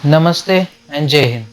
नमस्ते एंड जय हिंद।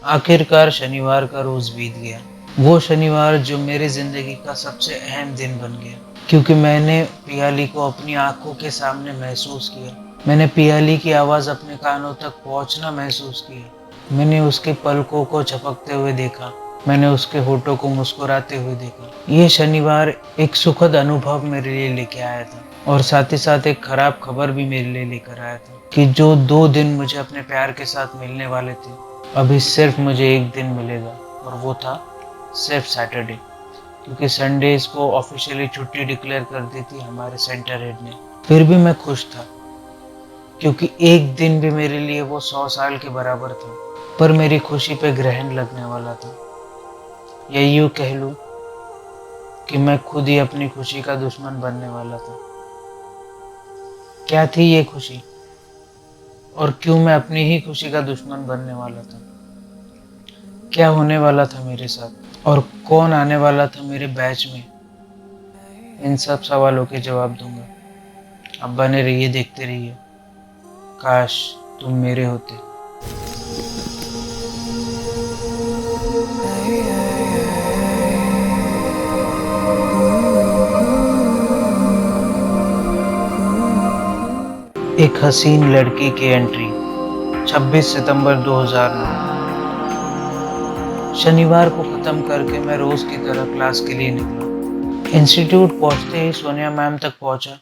आखिरकार शनिवार का रोज बीत गया। वो शनिवार जो मेरी जिंदगी का सबसे अहम दिन बन गया, क्योंकि मैंने पियाली को अपनी आंखों के सामने महसूस किया। मैंने पियाली की आवाज अपने कानों तक पहुंचना महसूस किया। मैंने उसके पलकों को झपकते हुए देखा। मैंने उसके होठों को मुस्कुराते हुए देखा। ये शनिवार एक सुखद अनुभव मेरे लिए लेके आया था, और साथ ही साथ एक खराब खबर भी मेरे लिए लेकर आया था कि जो 2 दिन मुझे अपने प्यार के साथ मिलने वाले थे, अभी सिर्फ मुझे एक दिन मिलेगा, और वो था सिर्फ सैटरडे। क्योंकि संडेज को ऑफिशियली छुट्टी डिक्लेयर कर दी थी हमारे सेंटर हेड ने। फिर भी मैं खुश था, क्योंकि एक दिन भी मेरे लिए वो 100 साल के बराबर था। पर मेरी खुशी पे ग्रहण लगने वाला था, या यूं कह लूं कि मैं खुद ही अपनी खुशी का दुश्मन बनने वाला था। क्या थी ये खुशी, और क्यों मैं अपनी ही खुशी का दुश्मन बनने वाला था? क्या होने वाला था मेरे साथ, और कौन आने वाला था मेरे बैच में? इन सब सवालों के जवाब दूंगा। अब बने रहिए, देखते रहिए। काश तुम मेरे होते। एक हसीन लड़की की एंट्री। 26 सितंबर 2009। शनिवार को खत्म करके मैं रोज की तरह क्लास के लिए निकला। इंस्टीट्यूट पहुंचते ही सोनिया मैम तक पहुंचा,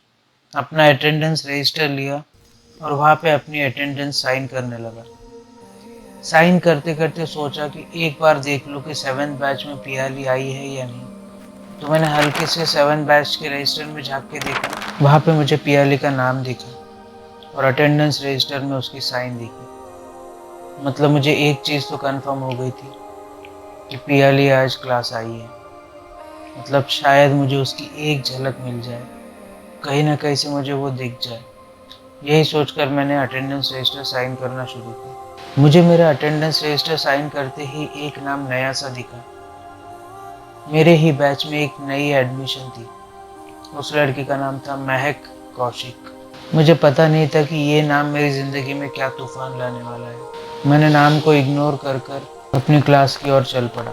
अपना अटेंडेंस रजिस्टर लिया, और वहां पे अपनी अटेंडेंस साइन करने लगा। साइन करते करते सोचा कि एक बार देख लूं कि 7th बैच में पियाली आई है या नहीं। तो मैंने हल्के से 7th बैच के रजिस्टर में झांक के देखा। वहां पे मुझे पियाली का नाम दिखा, और अटेंडेंस रजिस्टर में उसकी साइन दिखी। मतलब मुझे एक चीज तो कंफर्म हो गई थी कि पियाली आज क्लास आई है। मतलब शायद मुझे उसकी एक झलक मिल जाए, कहीं ना कहीं से मुझे वो दिख जाए। यही सोचकर मैंने अटेंडेंस रजिस्टर साइन करना शुरू किया। मुझे मेरा अटेंडेंस रजिस्टर साइन करते ही एक नाम नया सा दिखा। मेरे ही बैच में एक नई एडमिशन थी। उस लड़की का नाम था महक कौशिक। मुझे पता नहीं था कि ये नाम मेरी जिंदगी में क्या तूफान लाने वाला है। मैंने नाम को इग्नोर कर कर अपनी क्लास की ओर चल पड़ा।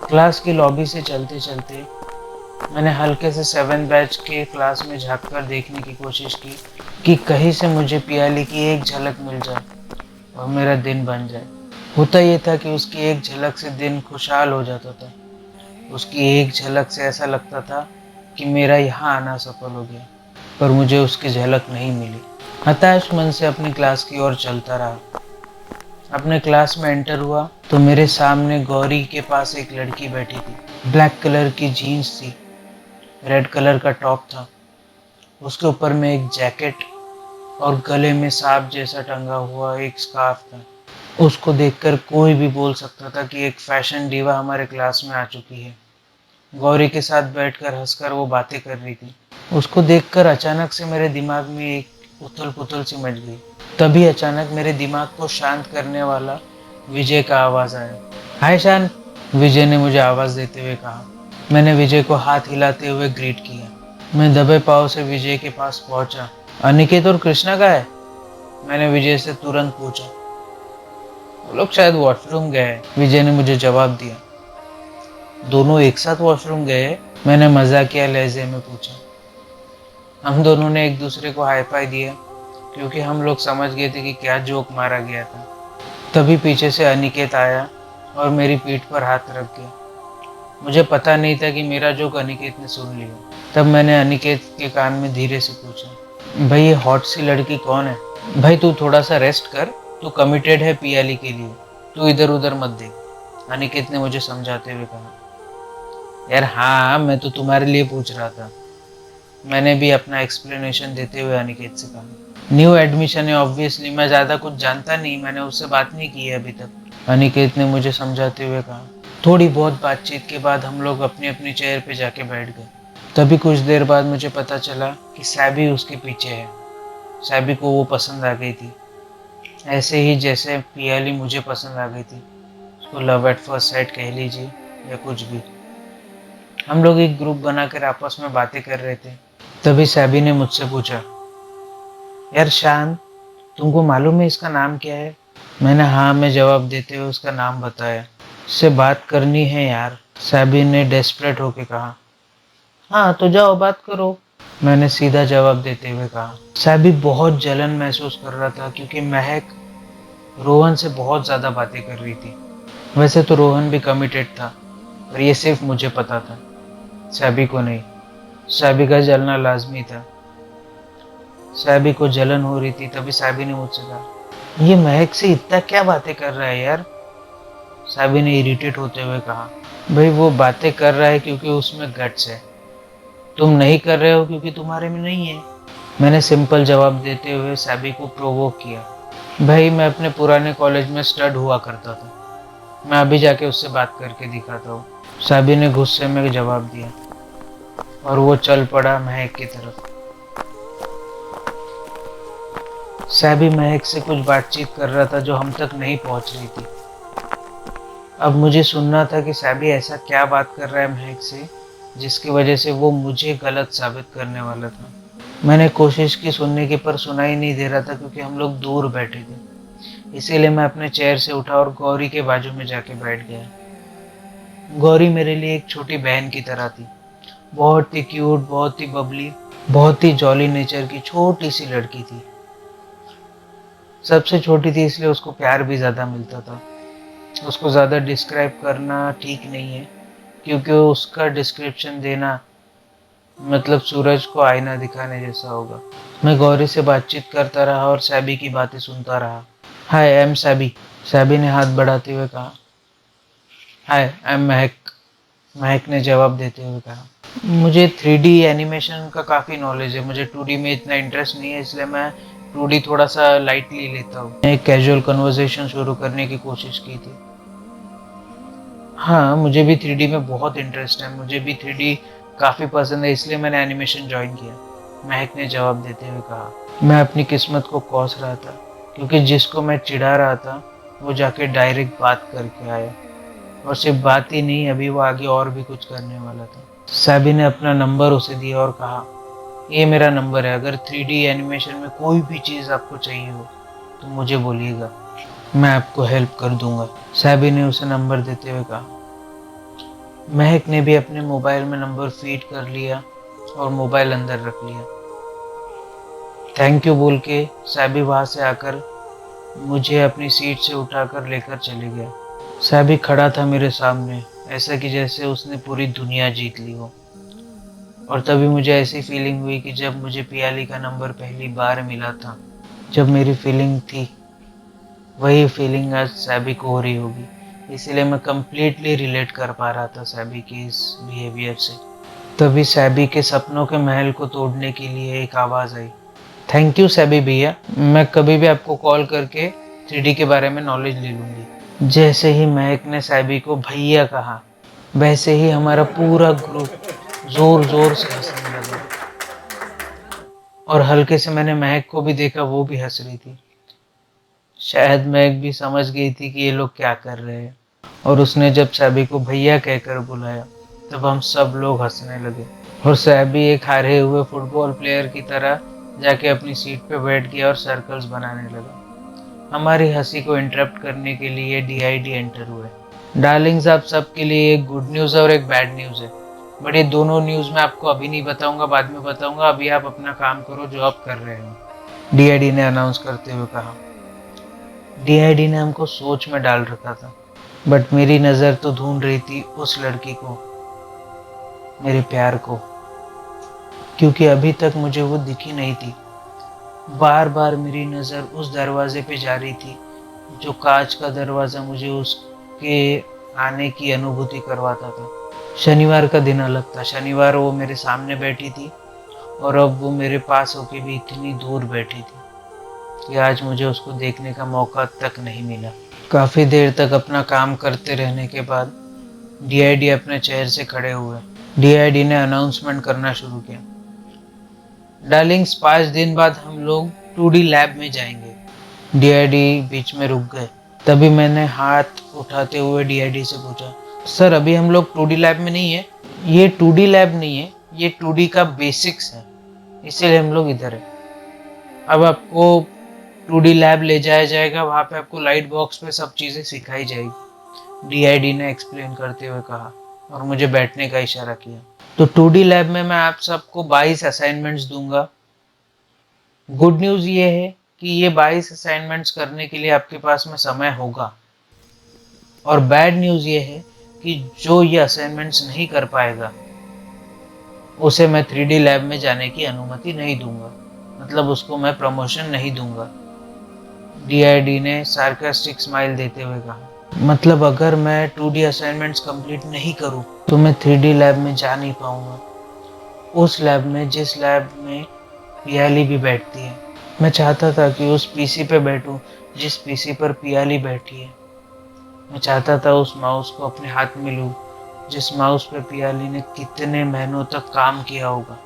क्लास की लॉबी से चलते चलते मैंने हल्के से 7th बैच के क्लास में झांक कर देखने की कोशिश की कि कहीं से मुझे पियाली की एक झलक मिल जाए और मेरा दिन बन जाए। होता ये था कि उसकी एक झलक से दिन खुशहाल हो जाता था। उसकी एक झलक से ऐसा लगता था कि मेरा यहाँ आना सफल हो गया। पर मुझे उसकी झलक नहीं मिली। हताश मन से अपनी क्लास की ओर चलता रहा। अपने क्लास में एंटर हुआ तो मेरे सामने गौरी के पास एक लड़की बैठी थी। ब्लैक कलर की जीन्स थी, रेड कलर का टॉप था, उसके ऊपर में एक जैकेट, और गले में सांप जैसा टंगा हुआ एक स्कार्फ था। उसको देखकर कोई भी बोल सकता था कि एक फैशन डीवा हमारे क्लास में आ चुकी है। गौरी के साथ बैठकर हंसकर वो बातें कर रही थी। उसको देखकर अचानक से मेरे दिमाग में एक उथल पुथल सी मच गई। तभी अचानक मेरे दिमाग को शांत करने वाला विजय का आवाज आया। हाय शान, विजय ने मुझे आवाज देते हुए कहा। मैंने विजय को हाथ हिलाते हुए ग्रीट किया। मैं दबे पाँव से विजय के पास पहुंचा। अनिकेत और कृष्णा का है? मैंने विजय से तुरंत पूछा। वो लोग शायद वॉशरूम गए हैं, विजय ने मुझे जवाब दिया। दोनों एक साथ वॉशरूम गए? मैंने मजाकिया लहजे में पूछा। हम दोनों ने एक दूसरे को हाई फाई दिया, क्योंकि हम लोग समझ गए थे कि क्या जोक मारा गया था। तभी पीछे से अनिकेत आया और मेरी पीठ पर हाथ रख गया। मुझे पता नहीं था कि मेरा जोक अनिकेत ने सुन लिया। तब मैंने अनिकेत के कान में धीरे से पूछा, भाई ये हॉट सी लड़की कौन है? भाई तू थोड़ा सा रेस्ट कर, तू कमिटेड है पियाली के लिए, तू इधर उधर मत देख, अनिकेत ने मुझे समझाते हुए कहा। यार हाँ, मैं तो तुम्हारे लिए पूछ रहा था, मैंने भी अपना एक्सप्लेनेशन देते हुए अनिकेत से कहा। न्यू एडमिशन है, ऑब्वियसली मैं ज़्यादा कुछ जानता नहीं, मैंने उससे बात नहीं की है अभी तक, अनिकेत ने मुझे समझाते हुए कहा। थोड़ी बहुत बातचीत के बाद हम लोग अपनी अपनी चेयर पे जाके बैठ गए। तभी कुछ देर बाद मुझे पता चला कि सैबी उसके पीछे है। सैबी को वो पसंद आ गई थी, ऐसे ही जैसे पियाली मुझे पसंद आ गई थी। उसको लव एट फर्स्ट साइट कह लीजिए या कुछ भी। हम लोग एक ग्रुप बनाकर आपस में बातें कर रहे थे। तभी सैबी ने मुझसे पूछा, यार शान, तुमको मालूम है इसका नाम क्या है? मैंने हाँ में जवाब देते हुए उसका नाम बताया। इससे बात करनी है यार, सैबी ने डेस्परेट होके कहा। हाँ तो जाओ बात करो, मैंने सीधा जवाब देते हुए कहा। सैबी बहुत जलन महसूस कर रहा था क्योंकि महक रोहन से बहुत ज्यादा बातें कर रही थी। वैसे तो रोहन भी कमिटेड था, पर ये सिर्फ मुझे पता था, सैबी को नहीं। सैबी का जलना लाजमी था। सैबी को जलन हो रही थी, तभी सैबी ने मुझसे कहा, ये महक से इतना क्या बातें कर रहा है यार? सैबी ने इरिटेट होते हुए कहा, भाई वो बातें कर रहा है क्योंकि उसमें गट्स है, तुम नहीं कर रहे हो क्योंकि तुम्हारे में नहीं है। मैंने सिंपल जवाब देते हुए सैबी को प्रोवोक किया। भाई मैं अपने पुराने कॉलेज में स्टड हुआ करता था, मैं अभी जाके उससे बात करके दिखाता हूँ। सैबी ने गुस्से में जवाब दिया और वो चल पड़ा महक की तरफ। सैबी महक से कुछ बातचीत कर रहा था जो हम तक नहीं पहुंच रही थी। अब मुझे सुनना था कि सैबी ऐसा क्या बात कर रहा है महक से जिसकी वजह से वो मुझे गलत साबित करने वाला था। मैंने कोशिश की सुनने की, पर सुनाई नहीं दे रहा था क्योंकि हम लोग दूर बैठे थे। इसीलिए मैं अपने चेयर से उठा और गौरी के बाजू में जाके बैठ गया। गौरी मेरे लिए एक छोटी बहन की तरह थी, बहुत ही क्यूट, बहुत ही बबली, बहुत ही जॉली नेचर की छोटी सी लड़की थी। सबसे छोटी थी इसलिए उसको प्यार भी ज्यादा मिलता था। उसको ज्यादा डिस्क्राइब करना ठीक नहीं है क्योंकि उसका डिस्क्रिप्शन देना मतलब सूरज को आईना दिखाने जैसा होगा। मैं गौरी से बातचीत करता रहा और सैबी की बातें सुनता रहा। हाय आई एम सैबी, सैबी ने हाथ बढ़ाते हुए कहा। हाय आई एम महक, महक ने जवाब देते हुए कहा। मुझे 3D एनिमेशन का काफ़ी नॉलेज है, मुझे 2D में इतना इंटरेस्ट नहीं है, इसलिए मैं 2D थोड़ा सा लाइटली लेता हूँ। मैं एक कैजुअल कन्वर्सेशन शुरू करने की कोशिश की थी। हाँ मुझे भी 3D में बहुत इंटरेस्ट है, मुझे भी 3D काफ़ी पसंद है, इसलिए मैंने एनिमेशन ज्वाइन किया, महक ने जवाब देते हुए कहा। मैं अपनी किस्मत को कोस रहा था क्योंकि जिसको मैं चिढ़ा रहा था वो जाके डायरेक्ट बात करके आया, और सिर्फ बात ही नहीं, अभी वो आगे और भी कुछ करने वाला था। सैबी ने अपना नंबर उसे दिया और कहा, ये मेरा नंबर है, अगर 3D एनिमेशन में कोई भी चीज़ आपको चाहिए हो तो मुझे बोलिएगा, मैं आपको हेल्प कर दूंगा। सैबी ने उसे नंबर देते हुए कहा। महक ने भी अपने मोबाइल में नंबर फीड कर लिया और मोबाइल अंदर रख लिया। थैंक यू बोल के सैबी वहां से आकर मुझे अपनी सीट से उठाकर लेकर चले गया। सैबी खड़ा था मेरे सामने, ऐसा कि जैसे उसने पूरी दुनिया जीत ली हो। और तभी मुझे ऐसी फीलिंग हुई कि जब मुझे पियाली का नंबर पहली बार मिला था, जब मेरी फीलिंग थी, वही फीलिंग आज सैबी को हो रही होगी। इसीलिए मैं कंप्लीटली रिलेट कर पा रहा था सैबी के इस बिहेवियर से। तभी सैबी के सपनों के महल को तोड़ने के लिए एक आवाज़ आई। थैंक यू सैबी भैया, मैं कभी भी आपको कॉल करके 3D के बारे में नॉलेज ले लूँगी। जैसे ही महक ने सैबी को भैया कहा, वैसे ही हमारा पूरा ग्रुप जोर जोर से हंसने लगा। और हल्के से मैंने महक को भी देखा, वो भी हंस रही थी। शायद महक भी समझ गई थी कि ये लोग क्या कर रहे हैं, और उसने जब सैबी को भैया कहकर बुलाया तब हम सब लोग हंसने लगे। और सैबी एक हारे हुए फुटबॉल प्लेयर की तरह जाके अपनी सीट पे बैठ गया और सर्कल्स बनाने लगा। हमारी हंसी को इंटरप्ट करने के लिए DID एंटर हुए। डार्लिंग्स, आप सबके लिए एक गुड न्यूज़ और एक बैड न्यूज़ है, बट ये दोनों न्यूज़ मैं आपको अभी नहीं बताऊंगा, बाद में बताऊंगा, अभी आप अपना काम करो जो आप कर रहे हो, DID ने अनाउंस करते हुए कहा। DID ने हमको सोच में डाल रखा था, बट मेरी नज़र तो ढूंढ रही थी उस लड़की को, मेरे प्यार को, क्योंकि अभी तक मुझे वो दिखी नहीं थी। बार बार मेरी नज़र उस दरवाजे पे जा रही थी, जो कांच का दरवाज़ा मुझे उसके आने की अनुभूति करवाता था। शनिवार का दिन अलग था, शनिवार वो मेरे सामने बैठी थी और अब वो मेरे पास होके भी इतनी दूर बैठी थी कि आज मुझे उसको देखने का मौका तक नहीं मिला। काफ़ी देर तक अपना काम करते रहने के बाद DID अपने चेयर से खड़े हुए। DID ने अनाउंसमेंट करना शुरू किया। डार्लिंग्स, 5 दिन बाद हम लोग 2D लैब में जाएंगे। DID बीच में रुक गए। तभी मैंने हाथ उठाते हुए DID से पूछा, सर अभी हम लोग 2D लैब में नहीं है, ये 2D लैब नहीं है, ये 2D का बेसिक्स है, इसीलिए हम लोग इधर है। अब आपको 2D लैब ले जाया जाएगा, वहाँ पे आपको लाइट बॉक्स पे सब चीज़ें सिखाई जाएगी, DID ने एक्सप्लेन करते हुए कहा और मुझे बैठने का इशारा किया। तो 2D लैब में मैं आप सबको 22 असाइनमेंट्स दूंगा। गुड न्यूज़ ये है कि ये 22 असाइनमेंट्स करने के लिए आपके पास में समय होगा, और बैड न्यूज़ ये है कि जो ये असाइनमेंट्स नहीं कर पाएगा उसे मैं 3D लैब में जाने की अनुमति नहीं दूंगा, मतलब उसको मैं प्रमोशन नहीं दूंगा। DID ने सार्कास्टिक स्माइल देते हुए कहा, मतलब अगर मैं 2D असाइनमेंट्स कंप्लीट नहीं करूं तो मैं 3D लैब में जा नहीं पाऊंगा, उस लैब में जिस लैब में पियाली भी बैठती है। मैं चाहता था कि उस पीसी पे बैठूं जिस पीसी पर पियाली बैठी है। मैं चाहता था उस माउस को अपने हाथ में लूं जिस माउस पे पियाली ने कितने महीनों तक काम किया होगा।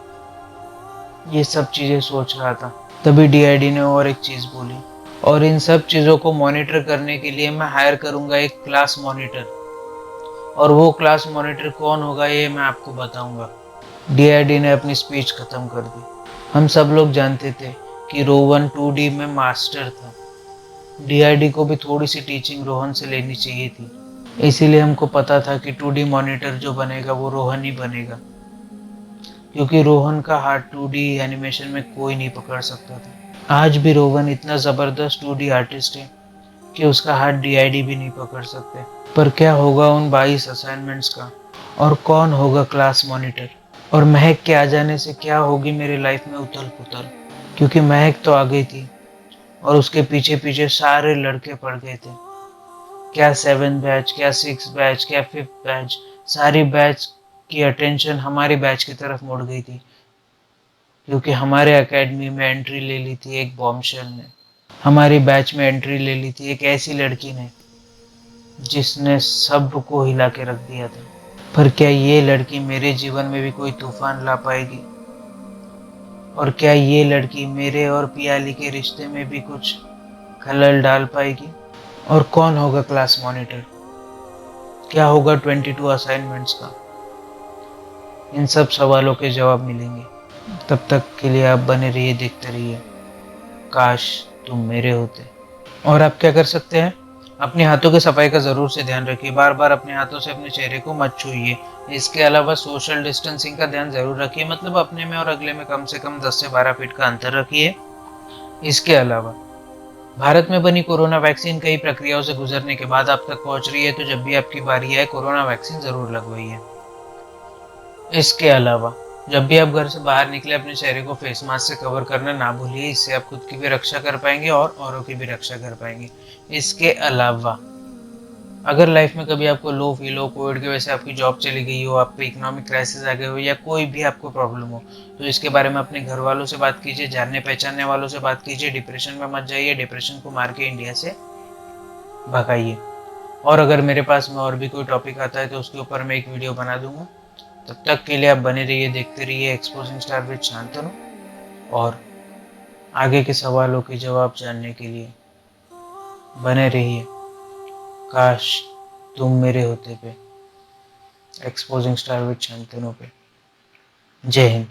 ये सब चीजें सोच रहा था, तभी DID ने और एक चीज बोली, और इन सब चीजों को मॉनिटर करने के लिए मैं हायर करूंगा एक क्लास मॉनिटर, और वो क्लास मॉनिटर कौन होगा ये मैं आपको बताऊंगा। DID ने अपनी स्पीच खत्म कर दी। हम सब लोग जानते थे कि रोहन 2D में मास्टर था। DID को भी थोड़ी सी टीचिंग रोहन से लेनी चाहिए थी, इसीलिए हमको पता था कि 2D मॉनिटर जो बनेगा वो रोहन ही बनेगा, क्योंकि रोहन का हाथ 2D एनिमेशन में कोई नहीं पकड़ सकता था। आज भी रोहन इतना ज़बरदस्त 2D आर्टिस्ट है कि उसका हाथ DID भी नहीं पकड़ सकते। पर क्या होगा उन 22 असाइनमेंट्स का, और कौन होगा क्लास मॉनिटर, और महक के आ जाने से क्या होगी मेरी लाइफ में उथल पुथल, क्योंकि महक तो आ गई थी और उसके पीछे पीछे सारे लड़के पड़ गए थे। क्या 7 बैच, क्या 6 बैच, क्या 5th बैच, सारी बैच की अटेंशन हमारी बैच की तरफ मुड़ गई थी, क्योंकि हमारे एकेडमी में एंट्री ले ली थी एक बॉम्बशेल ने। हमारी बैच में एंट्री ले ली थी एक ऐसी लड़की ने जिसने सबको हिला के रख दिया था। पर क्या ये लड़की मेरे जीवन में भी कोई तूफान ला पाएगी, और क्या ये लड़की मेरे और पियाली के रिश्ते में भी कुछ खलल डाल पाएगी, और कौन होगा क्लास मॉनिटर, क्या होगा 22 असाइनमेंट्स का। इन सब सवालों के जवाब मिलेंगे। तब तक के लिए आप बने रहिए, देखते रहिए काश तुम मेरे होते। और आप क्या कर सकते हैं, अपने हाथों की सफाई का ज़रूर से ध्यान रखिए, बार बार अपने हाथों से अपने चेहरे को मत छूइए। इसके अलावा सोशल डिस्टेंसिंग का ध्यान ज़रूर रखिए, मतलब अपने में और अगले में कम से कम 10 से 12 फीट का अंतर रखिए। इसके अलावा भारत में बनी कोरोना वैक्सीन कई प्रक्रियाओं से गुजरने के बाद आप तक पहुंच रही है, तो जब भी आपकी बारी आए कोरोना वैक्सीन ज़रूर लगवाइए। इसके अलावा जब भी आप घर से बाहर निकले अपने चेहरे को फेस मास्क से कवर करना ना भूलिए, इससे आप खुद की भी रक्षा कर पाएंगे और औरों की भी रक्षा कर पाएंगे। इसके अलावा अगर लाइफ में कभी आपको लो फील हो, कोविड की वजह से आपकी जॉब चली गई हो, आप पे इकोनॉमिक क्राइसिस आ गए हो, या कोई भी आपको प्रॉब्लम हो, तो इसके बारे में अपने घर वालों से बात कीजिए, जानने पहचानने वालों से बात कीजिए। डिप्रेशन में मत जाइए, डिप्रेशन को मार के इंडिया से भगाइए। और अगर मेरे पास में और भी कोई टॉपिक आता है तो उसके ऊपर मैं एक वीडियो बना दूंगा। तब तक के लिए आप बने रहिए, देखते रहिए एक्सपोजिंग स्टार विद शांतनु, और आगे के सवालों के जवाब जानने के लिए बने रहिए काश तुम मेरे होते पे एक्सपोजिंग स्टार विद शांतनु पे। जय हिंद।